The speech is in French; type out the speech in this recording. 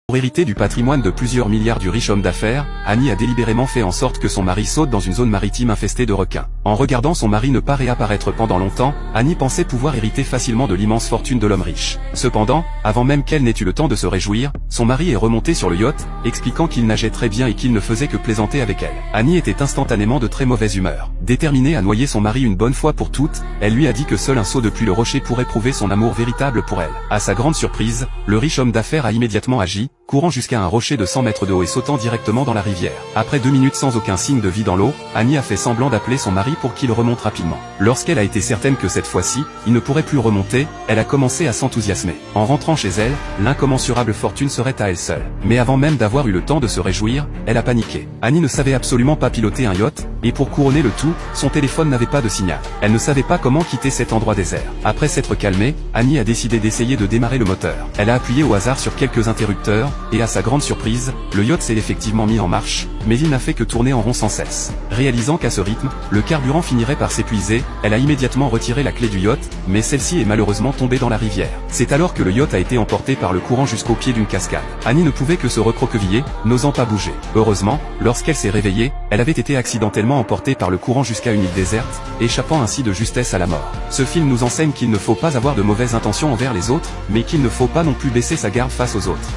Pour hériter du patrimoine de plusieurs milliards du riche homme d'affaires, Annie a délibérément fait en sorte que son mari saute dans une zone maritime infestée de requins. En regardant son mari ne pas réapparaître pendant longtemps, Annie pensait pouvoir hériter facilement de l'immense fortune de l'homme riche. Cependant, avant même qu'elle n'ait eu le temps de se réjouir, son mari est remonté sur le yacht, expliquant qu'il nageait très bien et qu'il ne faisait que plaisanter avec elle. Annie était instantanément de très mauvaise humeur. Déterminée à noyer son mari une bonne fois pour toutes, elle lui a dit que seul un saut depuis le rocher pourrait prouver son amour véritable pour elle. À sa grande surprise, le riche homme d'affaires a immédiatement agi, courant jusqu'à un rocher de 100 mètres de haut et sautant directement dans la rivière. Après 2 minutes sans aucun signe de vie dans l'eau, Annie a fait semblant d'appeler son mari pour qu'il remonte rapidement. Lorsqu'elle a été certaine que cette fois-ci, il ne pourrait plus remonter, elle a commencé à s'enthousiasmer. En rentrant chez elle, l'incommensurable fortune serait à elle seule. Mais avant même d'avoir eu le temps de se réjouir, elle a paniqué. Annie ne savait absolument pas piloter un yacht, et pour couronner le tout, son téléphone n'avait pas de signal. Elle ne savait pas comment quitter cet endroit désert. Après s'être calmée, Annie a décidé d'essayer de démarrer le moteur. Elle a appuyé au hasard sur quelques interrupteurs, et à sa grande surprise, le yacht s'est effectivement mis en marche, mais il n'a fait que tourner en rond sans cesse. Réalisant qu'à ce rythme, le carburant finirait par s'épuiser, elle a immédiatement retiré la clé du yacht, mais celle-ci est malheureusement tombée dans la rivière. C'est alors que le yacht a été emporté par le courant jusqu'au pied d'une cascade. Annie ne pouvait que se recroqueviller, n'osant pas bouger. Heureusement, lorsqu'elle s'est réveillée, elle avait été accidentellement emportée par le courant jusqu'à une île déserte, échappant ainsi de justesse à la mort. Ce film nous enseigne qu'il ne faut pas avoir de mauvaises intentions envers les autres, mais qu'il ne faut pas non plus baisser sa garde face aux autres.